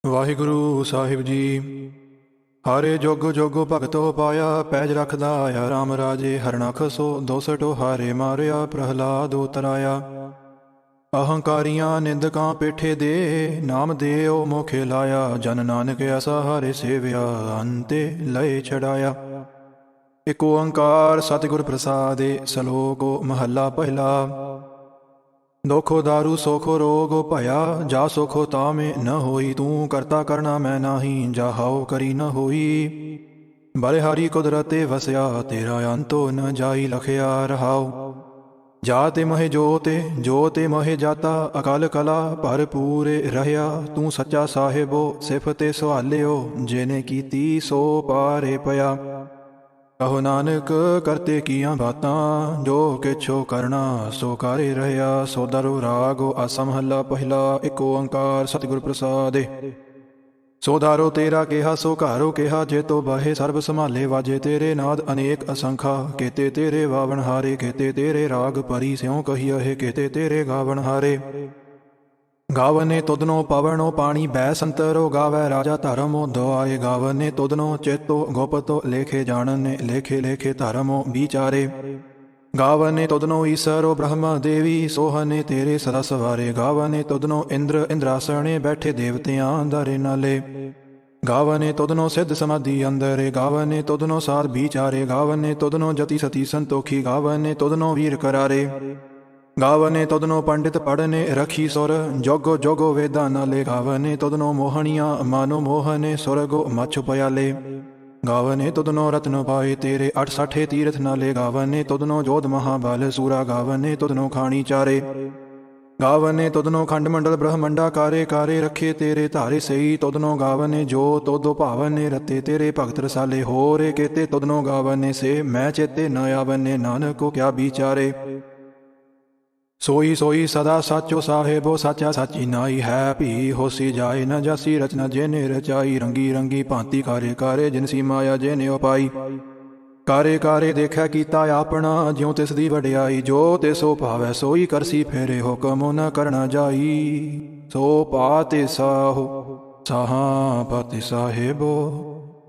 ਵਾਹਿਗੁਰੂ ਸਾਹਿਬ ਜੀ। ਹਾਰੇ ਜੋਗ ਜੋਗੋ ਭਗਤੋ ਪਾਇਆ, ਪੈਜ ਰਖਦਾ ਆਇਆ ਰਾਮ ਰਾਜੇ। ਹਰਣਖ ਸੋ ਦੋਸਟੋ ਹਾਰੇ ਮਾਰਿਆ, ਪ੍ਰਹਲਾਦ ਉਤਰਾਇਆ। ਅਹੰਕਾਰੀਆਂ ਨਿੰਦਕਾਂ ਪੇਠੇ ਦੇ, ਨਾਮ ਦੇਓ ਮੋਖੇ ਲਾਇਆ। ਜਨ ਨਾਨਕ ਐਸਾ ਹਾਰੇ ਸੇਵਿਆ, ਅੰਤੇ ਲਏ ਛੜਾਇਆ। ਇਕ ਓੰਕਾਰ ਸਤਿਗੁਰ ਪ੍ਰਸਾਦੇ, ਸਲੋਕ ਮਹੱਲਾ ਪਹਿਲਾ। दोखो दारू सोखो रोगो भया, जा सोखो तामे न होई। तू करता करना मैं नाही, जा हाओ करी न होई। बलिहारी कुदरते वसया, तेरा अंतो न जाई लखया रहाओ। जाते महे जोते महे जाता, अकाल कला भरपूरे रहया। तू सच्चा साहिबो सिफते सुहालियो, जिने कीती सो पारे पया। कहो नानक करते किया बातां, जो किछो करना सो करे रहया। सो दरो रागो आसा महला पहिला, एक ओंकार सतगुर प्रसादे। सो दारो तेरा केहा सो घारो केहा, जे तो बाहे सर्ब संभाले। वाजे तेरे नाद अनेक असंखा, केते तेरे वावन हारे। केते तेरे राग परी स्यों कहिए, केते तेरे गावन हारे। गावने तुदनो पवनो पानी बै संतरो, गावै राजा धर्मो दुआए। गावने तुदनो चेतो गोपतो, लेखे जानने लेखे लेखे धर्मो विचारे। गावने तुदनो ईसरो ब्रह्म देवी, सोहने तेरे सदा सवारे। गावने तुदनो इंद्र इंद्रासने, बैठे देवतियां दरे नाले। गावने तुदनो सिद्ध समाधि अंदरे। गावने तुदनो साध विचारे। गावने तुदनो जति सती संतोखी। गावने तुदनो वीर करारे। गावने तुदनो पंडित पढ़ने रखी सुर, जोगो जोगो वेदा नाले। गावने तुदनो मोहनिया मानो मोहने, सुरगो मच्छ पयाले। गावने तुदनो रत्न पाए तेरे, 68 तीर्थ नाले। गावने तुदनो जोध महाबल सूरा। गावने तुदनो खानी चारे। गावने तुदनो खंड मंडल ब्रह्मंडा, कारे कारे रखे तेरे धारे सही। तुदनो गावने जो तोदो भावने, रते तेरे भगत रसाले। हो रे केते तुदनो गावने से, मैं चेते न आवने। नानक को क्या विचारे। सोई सोई सदा साचो साहेबो, साचा साची नाई है भी। होसी जाए न जासी रचना, जेने रचाई। रंगी रंगी भांति कारे कारे, जिनसी माया जेने उपाई। कारे कारे देखै कीता अपना, ज्यों तिस दी वडियाई। जो तिसो भावै सोई करसी फेरे, हुक्म न करना जाई। सो पाते साहो साहा पाते साहेबो,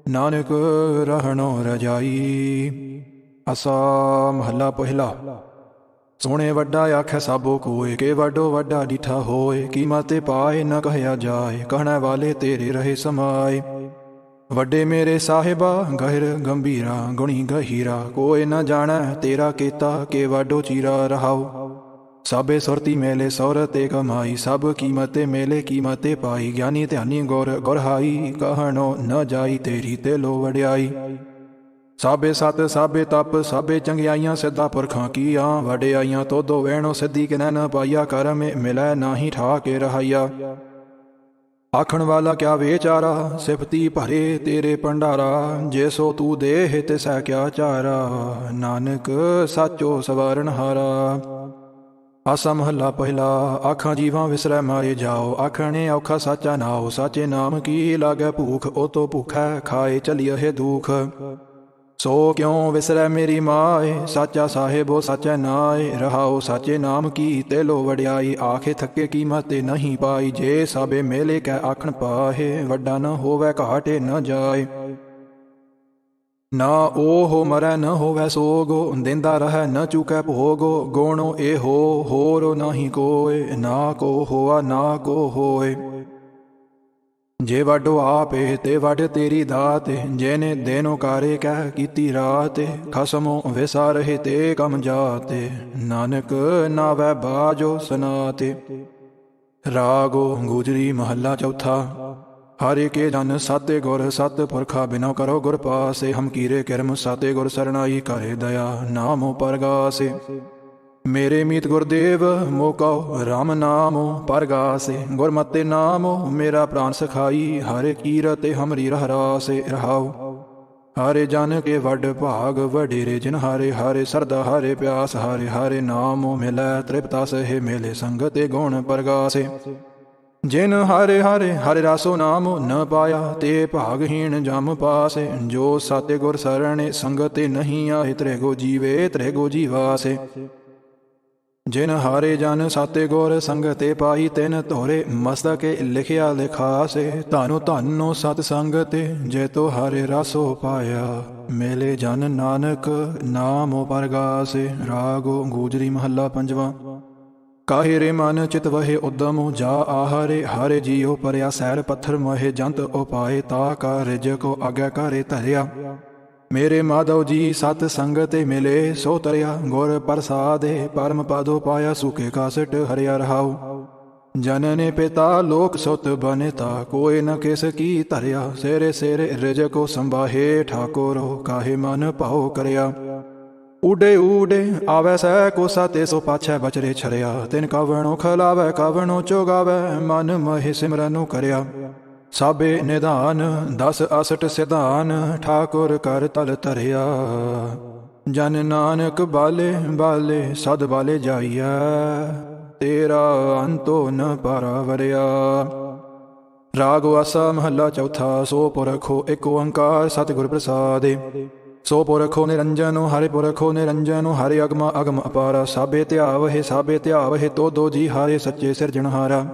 नानक रहनो रजाई। असा महला पहिला। सोने वड्डा आखै साबो कोय, के वाडो वड्डा डिठा होए। कीमते पाए न कहया जाए, कहने वाले तेरे रहे समाए। वड्डे मेरे साहिबा गहिर गंभीरा, गुणी गहीरा। कोई न जानै तेरा केता, के वाडो चीरा रहाओ। साबे सुरती मेले सौरते कमाई, सब कीमते मेले कीमते पाई। ज्ञानी ध्यानी गुर गुरहाई, कहनो न जाई तेरी तेलो वड्याई। साबे सत साबे तप साबे चंगियाइयां, सिद्धा पुरखां कीआं। वडियाइयां तोदो वैणो, सिद्धि किनै न पाइया। कर में मिलै नाही ठाके रहाइया। आखण वाला क्या वेचारा, सिफती भरे तेरे भंडारा। जे सो तू देह तिसै क्या चारा, नानक साचो सवारन हारा। आसा महला पहिला। आखां जीवां विसरै मारे जाओ, आखणे औखा साचा नाओ। साचे नाम की लागै भूख, ओ तो भूखै खाए चलिए दुख। सो क्यों विसरै मेरी माए, साचा साहेबो साचा नाए। रहाओ साचे नाम की तेलो वड्याई, आखे थके कीमते नहीं पाई। जे साबे मेले कै आखण पाहे, वड्डा न होवै घाटे न जाए। ना ओहो मरै न होवै सोगो, देंदा रहै न चूकै भोगो। गोणो ए होरो नाही कोय, ना को होआ ना को होए। जे वाडो आपे ते वड तेरी दात, जेने देनो कारे कह कीती रात। खसमो विसा रहे ते कम जाते, नानक नावै बाजो सनाते। रागो गुजरी महला चौथा। हरे के जन साते गुर सत पुरखा, बिना करो गुर पासे। हम कीरे किरम साते गुर सरनाई, करे दया नामो परगासे। मेरे मीत गुरदेव मोको राम नामो परगासे। गुरमते नामो मेरा प्राण सखाई, हरे कीरते हमरी रहरासे। रहाओ हरे जन के वड भाग वडेरे, जिन हरे हरे सरदा हरे प्यास। हरे हरे नामो मिलै तृप्ता सहे, मेले संगते गुण परगासे। जिन हरे हरे हरे रासो नामो न पाया, ते भागहीन जम पासे। जो साते गुर सरणे संगते नहीं आए, त्रेगो जीवे त्रेगो जीवासे। जिन हारे जन साते गोर संगते पाई तिन धोरे मस्तके लिखिया लिखासे तानु धनो सत संगते जे तो हारे रासो पाया मेले जन नानक नामो परगासे। रागो गूजरी महला पंजवा। काहे रे मन चित वहे उद्दम जा आहारे हारे जियो परया सैल पत्थर महे जंत उपाय ता का रिज को आज्ञा करे धरिया। मेरे माधव जी सत संगते मिले सो तरया गुर प्रसादे परम पादो पाया सूखे कासट हरिया रहाओ। जनने पिता लोक सुत बनेता कोई न किस की तरया सेरे सेरे रिज को संभाहे ठाकुरो काहे मन पाओ करया। उडे उडे आवे सै को साते सो पाछै बचरे छरया तिन कावणो खलावे कावणो चोगावे मन महे सिमरनो करया। साबे निधान दस असठ सिधान ठाकुर कर तल तरया। जन नानक बाले बाले सद बाले जाइया तेरा अंतो न पारावरिया। राग आसा महला चौथा। सो पुरखो एक ओंकार सतगुर प्रसादे सो पुरखो निरंजनो हरे पुरखो निरंजनो हरे अगमा अगम अपारा। साबे त्याव है तो दो जी हारे सच्चे सिरजनहारा।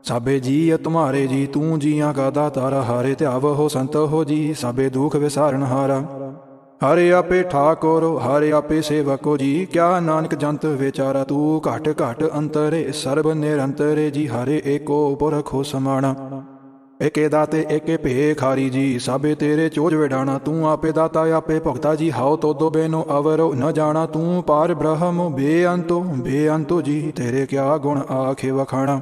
साबे जी तुम्हारे जी तू जिया का दातारा हारे त्याव हो संत हो जी साबे दुख विसारण हारा। हरे आपे ठाकुरो हरे आपे सेवको जी क्या नानक जंत विचारा तू घट घट अंतरे सर्व निरंतरे जी हरे एको पुरखो समाना। एके दाते एके भेखारी जी साबे तेरे चोज विडाना तू आपे दाता आपे भुगता जी हाओ तो दो बेनो अवरो न जाना तू पार ब्रह्म बेअंतो जी तेरे क्या गुण आखे वखाणा।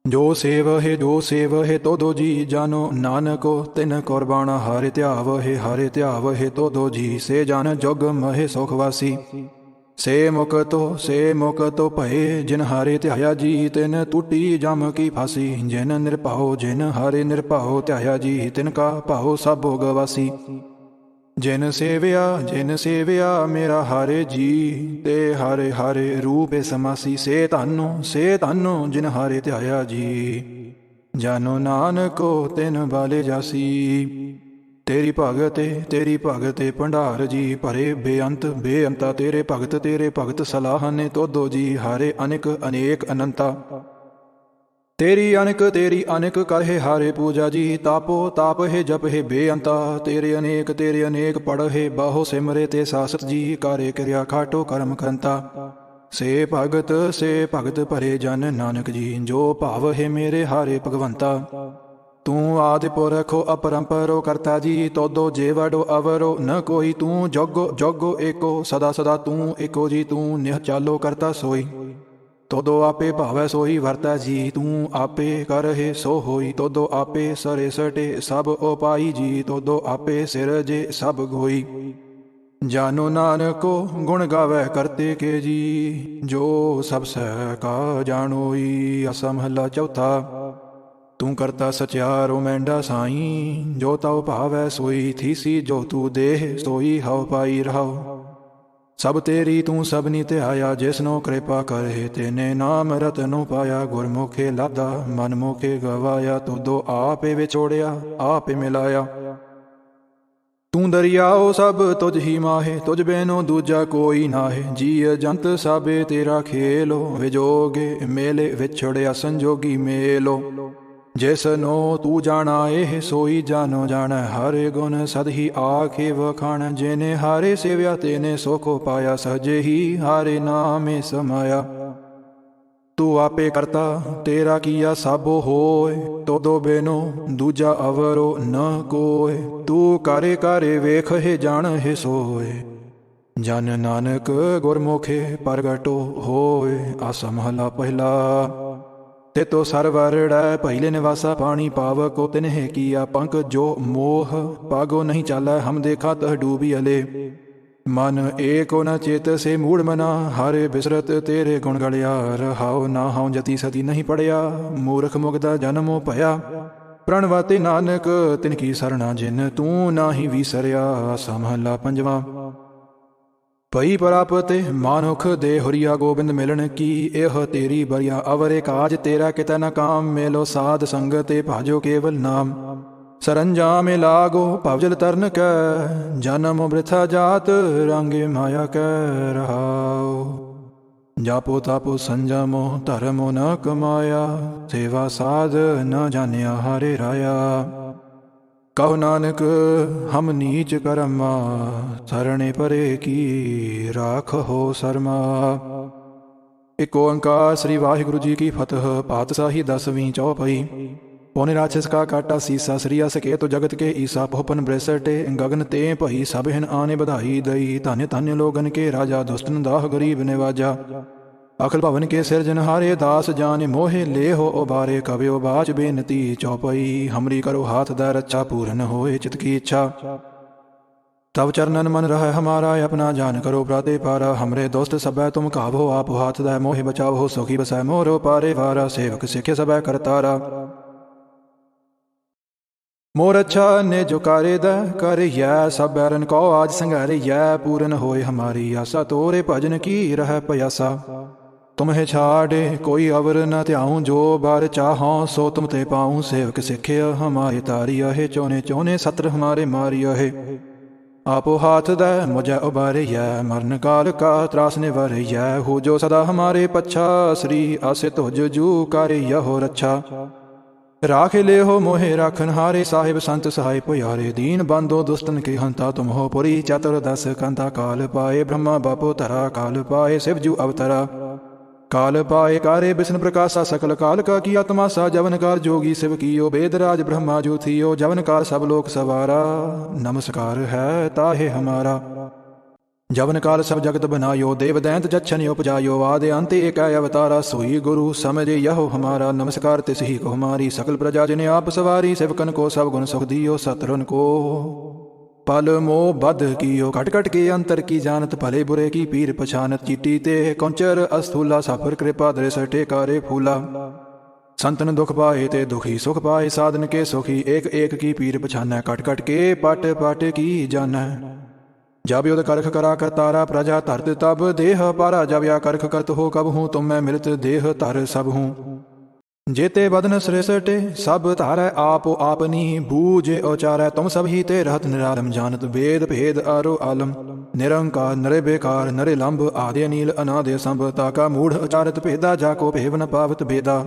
जो सेव है तो दो जी जानो नानको तिन कुर्बाना। हारे त्याव है तो दो जी से जान जोग महे सुखवासी। से मुक तो भये जिन हारे त्याया जी तिन टूटी जम की फांसी। जिन हारे निरभाओ त्याया जी तिनका भाओ सब भोगवासी। जिन सेविया मेरा हारे जी ते हारे हारे रूप समासी। से धनो जिन हारे त्याया जी जानो नानको तिन बाले जासी। तेरी भगते भंडार जी भरे बेअंता तेरे भगत सलाहने तो दो जी हारे अनेक अनंता। तेरी अनक कर है हारे पूजा जी ताप है जप है बेअंता। तेरे अनेक पढ़ है बाहो सिमरे ते सासत जी कारे क्रिया खाटो कर्म करंता। से भगत भरे जन नानक जी जो भाव है मेरे हारे भगवंता। तू आदि पुरखो अपरंपरो करता जी तो दो जेवड़ो अवरो न कोई। तू जोगो एको सदा तू एको जी तू निह चालो करता सोई। तो दो आपे भावै सोई वर्ता जी तू आपे कर है सो होई। तो दो आपे सरे सटे सब उपाई जी तो दो आपे सिरजे सब गोई। जानो नानको गुण गावे करते के जी जो सब का जानोई। असमहला चौथा। तू करता सचारो मेंढा साई जो ताओ भावै सोई थीसी जो तू देह सोई हाउ पाई रहाओ। सब तेरी तू सबनी ते आया जिसनो कृपा करे तेने नाम रतनो पाया। गुरमुखे लादा मन मुखे गवाया तो दो आपे विछोड़िया आपे मिलाया। तू दरियाओ सब तुझ ही माहे तुझ बेनो दूजा कोई नाहे। जीय जंत साबे तेरा खेलो विजोगे मेले विछड़िया संजोगी मेलो। जैसनो तू जाना एह सोई जानो जान हरे गुण सद ही आखे वखाण। जेने हारे सेव्या तेने सोको पाया सहजे ही हारे नामे समाया। तू आपे करता तेरा किया साबो होए तो दो बेनो दूजा अवरो न कोय। तू कारे वेख है जान है सोए जन नानक गुरमुखे प्रगटो होए। असमहला पहला। ते तो सरवरड़ पहले निवासा पानी पावको तिन्हे किया पंख जो मोह पागो नहीं चाला। हम देखा तह डूबी अले मन एको न चेत से मूड मना। हारे बिसरत तेरे गुण गलिया रहाओ ना हाउ जति सती नहीं पड़या। मूर्ख मुगदा जन्मो पया प्रणवाते नानक तिनकी सरना जिन तू नाही विसरिया। समहला पंजवा। पई प्रापते मानुख दे हुरिया गोबिंद मिलन की एह तेरी बरिया। अवरे काज तेरा कित न काम मेलो साध संगते भाजो केवल नाम। सरंजा में लागो पवजल तरन कै जन्म वृथा जात रंगे माया कै रहाओ। ਜਾਪੋ ਤਾਪੋ ਸੰਜਮੋ ਧਰਮੋ ਨ ਕਮਾਇਆ, ਸੇਵਾ ਸਾਧ ਨ ਜਾਣਿਆ ਹਰੇ ਰਾਇਆ। ਕਹੋ ਨਾਨਕ ਹਮ ਨੀਚ ਕਰਮਾ, ਸਰਣੇ ਪਰੇ ਕੀ ਰਾਖੋ ਸਰਮਾ। ਇੱਕ ਓੰਕਾਰ ਸ੍ਰੀ ਵਾਹਿਗੁਰੂ ਜੀ ਕੀ ਫਤਿਹ। ਪਾਤਸ਼ਾਹੀ 10ਵੀਂ ਚੌਪਈ। पौने राक्षस का काटा सीसा, श्रिया सके तो जगत के ईसा। पोहपन ब्रेसटे गगन ते भई, सब हिन आने बधाई दई। धन्य धन्य लोगन के राजा, दुष्टन दाह गरीब नेवाजा। अखिल भवन के सिरजनहारे, दास जाने मोहे ले हो उबारे। कव्यो बाच बेनती चौपई, हमरी करो हाथ दै रक्षा। पूरन होए चित की इच्छा, तब चरणन मन रह हमारा। अपना जान करो प्राते पारा, हमरे दोस्त सब तुम कावो। आप हाथ दै मोहे बचाओ, सुखी बसै मोरो पारे वारा। सेवक सिखे सब करतारा, मोर अच्छा ने जो कारे दै कर यै। सब बैरन को आज संघारे यै, पूरन होए हमारी आशा। तोरे भजन की रह प्यासा, तुम्हें छाड़े कोई अवर न त्याऊं। जो बार चाहों सो तुम ते पाऊं। सेवक सिखे हमारे तारी आहे, चौने चौने सत्र हमारे मारी आहे। आपो हाथ दै मुझे उबारे यै, मरण काल का त्रास निवारे यै। हो जो सदा हमारे पच्छा, श्री आसे तुझ जू कारे यहो रक्षा। राख ले हो मोहे राखन हारे, साहिब संत सहाय पुयारे। दीन बंदो दुष्टन के हंता, तुम हो पुरी चतुर्दश कंता। काल पाए ब्रह्मा बापो धरा, काल पाए शिवजू अवतरा। काल पाए कारे विष्णु प्रकाशा, सकल काल का किया तमाशा। जवनकार जोगी शिव कियो, वेदराज ब्रह्मा जो थियो। जवनकार सब लोक सवारा, नमस्कार है ताहे हमारा। जवन काल सब जगत बनायो, देव दैंत जच्छन उपजायो। आदि अंत एक अवतारा, सोई गुरु समझे यहो हमारा। नमस्कार तिस ही को हमारी, सकल प्रजा जिन्हें आप सवारी। सेवकन को सब गुण सुख दियो, सतरन को पल मोह बध कियो। कट कट के अंतर की जानत, भले बुरे की पीर पछानत। चीटी ते कौंचर अस्थूला, साफर कृपा दृष्टे कारे फूला। संतन दुख पाए ते दुखी सुख पाए, साधन के सुखी एक एक की पीर पछाना। कट कट के पट पट की जाना, जब युद्ध करख करा करतारा। प्रजा धरत तब देह पारा, जब या करख करत हो कब हूँ। तुम मैं मिलत देह तर सब हूँ। जेते बदन श्रेष्ठे सब तारै, आप आपनी बूझे उचारै। तुम सब ही ते रहत निरालम, जानत वेद भेद आरो आलम। निरंकार नरे बेकार नरे लंब, आदि अनील अनादि संभ। ताका मूढ़ उचारत भेदा, जाको भेव न पावत भेदा।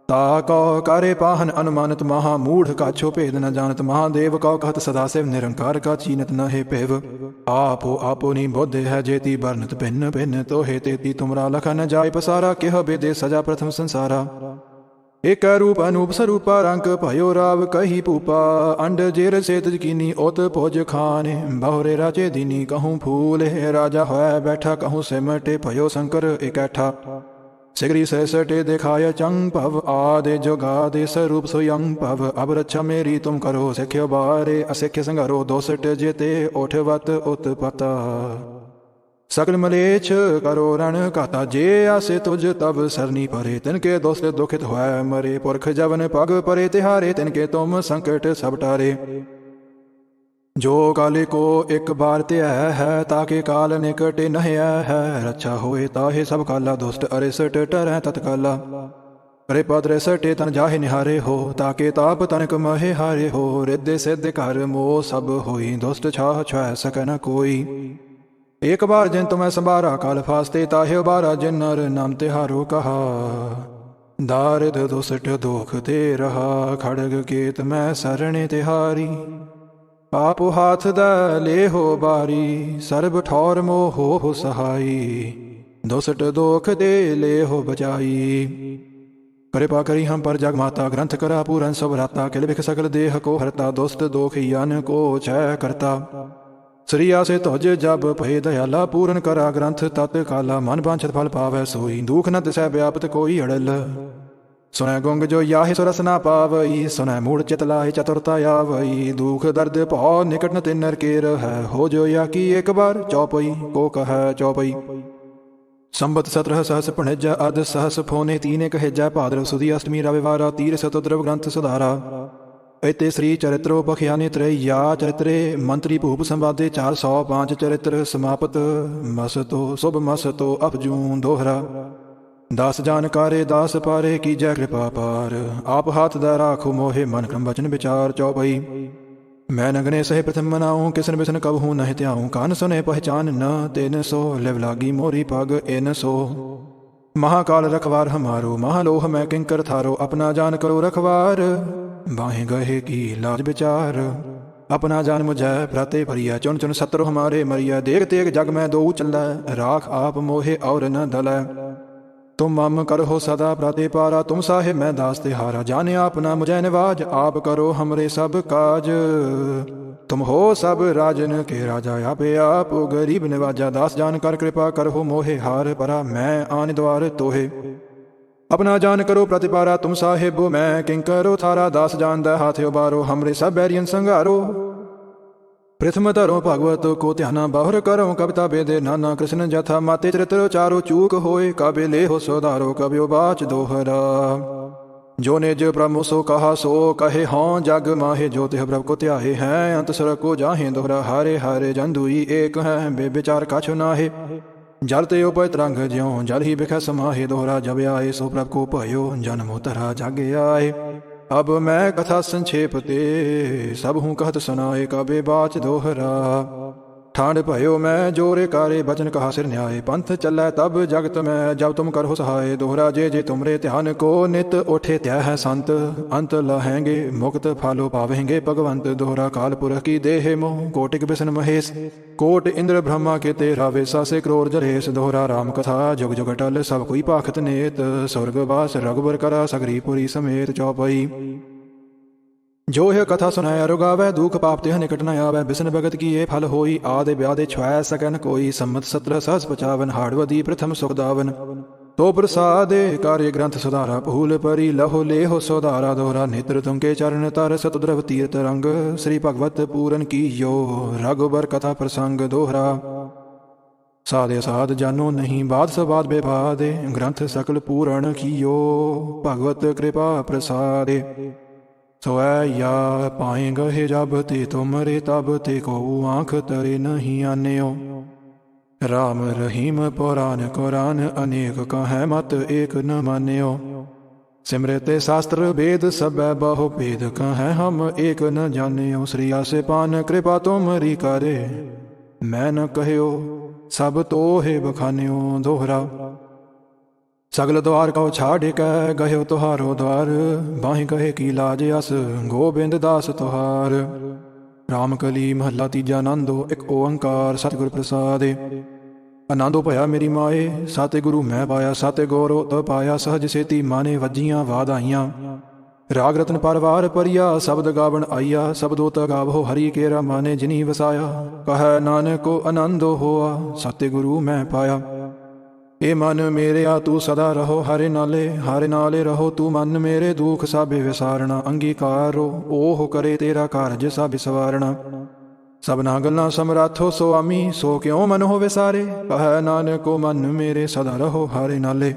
ताको करे पाहन अनुमानत, महामूढ़ काछो भेद न जानत। महादेव कौ कहत सदाशिव, निरंकार का चीनत न है पेव। आपो आपोनी बुद्ध है जेती, बरनत भिन्न भिन्न तो है तेती। तुमरा लखन जाय पसारा, केह बेदे सजा प्रथम संसारा। एक रूप अनूप स्वरूपा, रंक भयो राव कही पूपा। अंड जेर सेत कीनी ओत भोज खाने, बहुरे राजे दीनी कहूँ फूल। राजा है बैठा कहूँ सिमटे, भयो शंकर इकैठा। सिगरी सैसटे दिखाय चंग भव, आदि जोगादि स्वरूप स्वयं भव। अब रक्षा मेरी तुम करो, सिख्यो बारे असिख्य संगरो। दोसट जेते ओठवत उत्पता, सकल मलेच्छ करो रण काता। जे आसे तुझ तब सरनी परे, तिनके दोस्त दुखित हुआ मरे। पुरख जवन पग परे तिहारे, तिनके तुम संकट सब टारे। जो काले को एक बार ते है, ताके काल निकट नह है। रक्षा होए ताहे सब काला, दुष्ट अरिसट टरै तत्काला। कृपा दृसटे तन जाहे निहारे हो, ताके ताप तनक महे हारे हो। रिद्धि सिद्ध कर मोह सब होई, दुष्ट छाह छुह सकै न कोई। एक बार जिन तुम्हें संभारा, काल फास्ते ताहे उबारा। जिन नर नाम तिहारो कहा, दारिद दुष्ट दुख ते रहा। खड़ग केत मैं सरणे तिहारी, आपो हाथ दै ले हो बारी। सर्ब ठौर मोह हो सहाई, दुष्ट दोख दे ले हो बचाई। कृपा करी हम पर जग माता, ग्रंथ करा पूरन सब राता। किल बिख सकल देह को हरता, दुष्ट दोख यन को छय करता। श्रिया से तुझ जब भय दयाला, पूरन करा ग्रंथ तत्काला। मन वांछित फल पावै सोई, दुख न दिसै व्यापत कोई अड़ल। सुनै गुंग जो याहि सुरस ना पावई, सुनै मूढ़ चित लाहि चतुरता आवई। दुख दर्द भौ निकट न तिन्नर केर है, हो जो या की एक बार चौपई को कह चौपई। संबत 17 सहस पणिज्य, अध सहस फोने तीन कहेजा। भाद्रव सुदी अष्टमी रविवारा, तीर सतुद्रव ग्रंथ सुधारा। इते श्री चरित्रो पखयाने त्रया चरित्रे, मंत्री भूप संवादे 405 चरित्र समाप्त। मसतो शुभ मसतो अपजूं दोहरा। दास जानकारे दास पारे, की जय कृपा पार। आप हाथ दै राखो मोहे, मन क्रम वचन विचार चौपई। मैं नगने सहे प्रथम मनाऊँ, किसन बिसन कबहूँ नह त्याऊँ। कान सुने पहचान न तेन सो, लिव लागी मोरी पग एन सो। महाकाल रखवार हमारो, महालोह मैं किंकर थारो। अपना जान करो रखवार, बाहें गहे की लाज विचार। अपना जान मुझै भ्राते भरिया, चुन चुन सत्रो हमारे मरिया। देख तेग जग में दो चलै, राख आप मोहे और न दलै। तुम मम करो सदा प्राते पारा, तुम साहिब मैं दास तिहारा। जाने आपना मुझे निवाज, आप करो हमरे सब काज। तुम हो सब राजन के राजा, आपे आप गरीब निवाजा। दास जान कर कृपा करो मोहे, हार परा मैं आन द्वार तोहे। अपना जान करो प्रतिपारा, तुम साहिब मैं किंकरो थारा। दास जान दै हाथ उबारो, हमरे सब बैरियन संगारो। प्रथम धरो भागवत को ध्याना, बाहुर करो कविता बेदे नाना। कृष्ण जथा माते चरित्र चारो, चूक होए काबे ले हो सुधारो। कबियो बाच दोहरा, जो निज ब्रह्म सो कहा सो कहे। हों जग माहे, जो तिह प्रभ को त्याहे हैं। अंत सर को जाहे दोहरा, हारे हारे जन दुई एक है। बेविचार कछु नाहे, जल ते उपय तरंग ज्यों। जल ही बिख समाहे दोहरा, जब आए सो प्रभ को भयो। जन्मो तरा जागे आए, अब मैं कथा संक्षेप ते। सब हूँ कहत सुनाए, कबे बाच दोहरा। ठांड भयो मैं जोरे कारे, बचन कहा सिर न्याय। पंथ चलै तब जगत में, जब तुम करहो सहाय। दोहरा जे जे तुमरे ध्यान को, नित उठे त्या है संत। अंत लहेंगे मुक्त, फालो पावेंगे भगवंत। दोहरा काल पुरख की देह मोह, कोटिक बिसन महेश। कोट इंद्र ब्रह्मा के तेरा वेसा, से क्रोर जरेश। दोहरा राम कथा जुग जुग टल, सब कोई पाखत नेत। स्वर्गवास रघुबर करा, सगरी पुरी समेत चौपाई। जो है कथा सुनाया रुगावै, दुख पाप तिह निकट न आवै। बिसन भगत की ये फल होई, आदि व्याधि छुऐ सकन कोई। सम्मत 17 सहस 55, हाड़वदी प्रथम सुखदावन। तो प्रसादे कार्य ग्रंथ सुधारा, भूल परी लहो लेहो सुधारा। दोहरा नेत्र तुमके चरण तर, सतुद्रव तीर्थ रंग। श्री भगवत पूरन की यो, रघुबर कथा प्रसंग। दोहरा साधे साध जानो नहीं, बाद सबाद बेबादे। ग्रंथ सकल पूरण कियो, भगवत कृपा प्रसादे। सोऐ या पाए गहे जब ते, तुमरे तब ते को आँख तरे नहीं आन्यो। राम रहीम पुराण कुरान, अनेक कहे मत एक न मान्यो। सिमरते शास्त्र वेद सब बहु भेद, कहे हम एक न जान्यो। श्री आसे पान कृपा तुमरी करे, मैं न कहयो सब तो हे बखान्यो। दोहरा सगल द्वार कहो छाड़ कह, गयो तुहारो द्वार। बाहि कहे की लाज अस, गोबिंद दास तुहार। राम कली महला तीजा आनंदो, एक ओंकार सतगुर प्रसादे। आनंदो भया मेरी माए, साते गुरु मैं पाया। साते गौरो त पाया, सहज सेती माने वजियां वाधाइयां। राग रत्न परवार परिया, शब्द गावन आइया। शब्दो त गावो हरि केरा, माने जिनी वसाया। कह नानको आनंदो होआ, साते गुरु मैं पाया। ए मन मेरे आ तू सदा रहो, हरे नाले रहो तू। मन मेरे दुख साबे विसारना, अंगीकारो ओह करे तेरा कारज सब सवारना। सबना गल्लां समराथो स्वामी, सो क्यों मन हो विसारे। कह नानको मन मेरे सदा रहो, हरे नाले।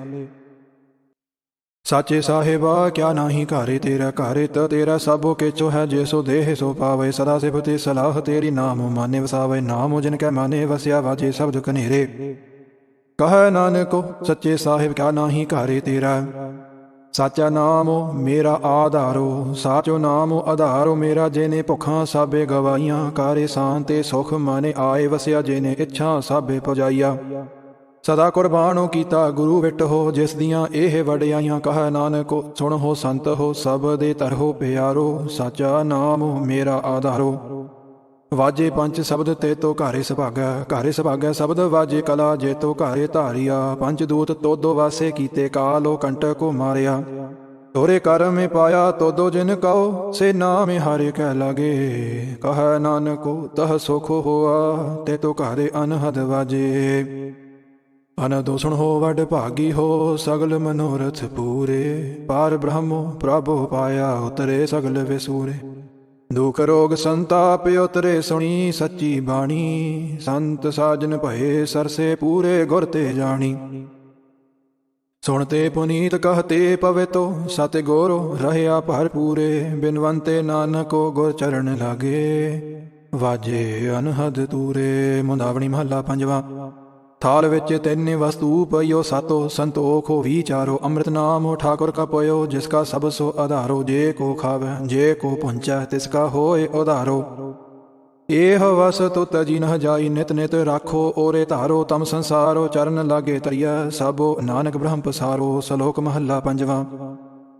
साचे साहिबा क्या नाही घारे, तेरा घारे त तेरा सबो केचो है। जे सो देह सो पावे, सदा सिफते सलाह तेरी। नाम माने वसावे, नाम जिनकै माने वसिया। वाजे शब्द कनेरे, कह नानको सच्चे साहिब क्या नाही घारे तेरा। साचा नामो मेरा आधारो, साचो नामो आधारो मेरा। जेने भुखां साबे गवाइयां, कारे शांते सुख माने आए वसिया। जेने इच्छा साबे पुजाइया, सदा कुर्बानो कीता गुरु विट हो। जिस दियां एह वडियाइयां, कह नानको सुन हो संत हो। सब दे तरहो प्यारो, साचा नामो मेरा आधारो। वाजे पंच शब्द ते तो घारे सुभागै शब्द वाजे कला। जे तो घारे धारिया, पंच दूत तोदो वासे कीते। कालो कंटक को मारिया, तोरे कर में पाया। तोदो जिन कहो से नाम हारे कह लागे। कह नानको तह सुख होआ, ते तो घारे अनहद वाजे। अनदोषण हो वड भागी हो, सगल मनोरथ पूरे। पार ब्रह्मो प्रभु पाया, उतरे सगल विसूरे। दुख रोग संताप उतरे, सुनी सच्ची बाणी। संत साजन भये सरसे, पूरे गुर ते जानी। सुनते पुनीत कहते पवितो, सत गोरो रहया भरपूरे। बिनवंते नानको गुर चरण लागे, वाजे अनहद तूरे। मुंदावणी महला पंजवा। थाल विच तिन वस्तु पयो सातो, संतोख हो विचारो। अमृत नाम ठाकुर का पयो, जिसका सब सो आधारो। जे को खावे जे को पुंचै, तिसका होए उधारो। एह वस तो तजी न जाई नित नित राखो ओरे धारो तम संसारो चरण लागे तरिया सबो नानक ब्रह्म पसारो। सलोक महला पंजवा।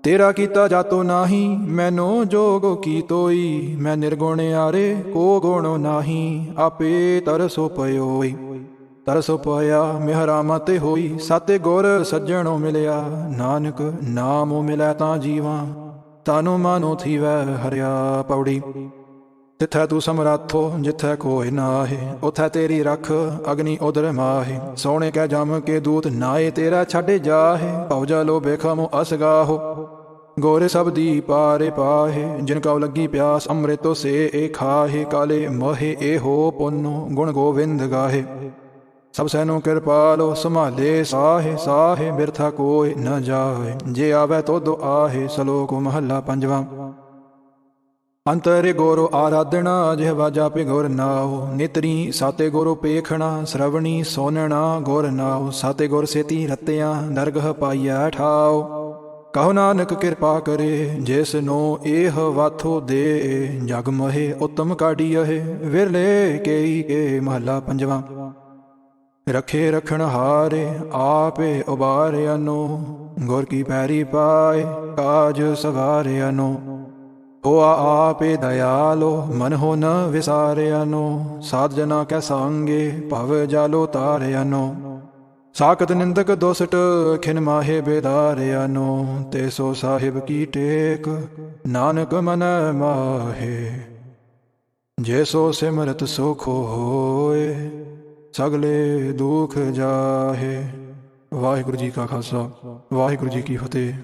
तेरा कीता जातो नाही मैनो जोग की तोई मैं निर्गुण आरे को गुण नाही आपे तरसो पयोई। तरसो पया मेहरा मते होई साते गुर सज्जणों मिलया नानक नामो मिलै तां जीवा तानो मानो थी वह हरिया। पौड़ी। तिथै तू समराथो जिथै कोई नाहे उथै तेरी रख अग्नि उदर माहे। सोने कै जम के दूत नाए तेरा छड़ जाहे भव जलो बेखमो असगाहो। गोरे सब दी पारे पाहे जिनका लगी प्यास अमृतो से ए खाहे। काले मोहे ए हो पुन्नो गुण गोविंद गाहे सब सैनो कृपालो संभाले साहे। साहे बिरथा कोई न जाए जे आवे तो दो आहे। सलोक महला पंजवा। अंतरे गोरो आराधना जिहवा जापे गोर नाओ नेतरी साते गोरो पेखना श्रवणी सोनना गोर नाओ। साते गोर सेती रत्तियां दरगह पाइया ठाओ। कहो नानक कृपा करे जिस नो एह वाथो दे जग महे उत्तम काढ़ियहे विरले केई के महला पंजवा। रखे रखण हारे आपे उबारे अनो गुर की पैरी पाए काज सवारे अनो। होआ आपे दयालो मन हो न विसारे अनो साध जना कै सांगे भव जालो तारे अनो। साकत निंदक दोसट खिन माहे बेदारे अनो ते सो साहिब की टेक नानक मन माहे। जैसो सिमरत सुख होए सगले दुख जाहे। वाहिगुरु जी का खालसा वाहिगुरु जी की फतेह।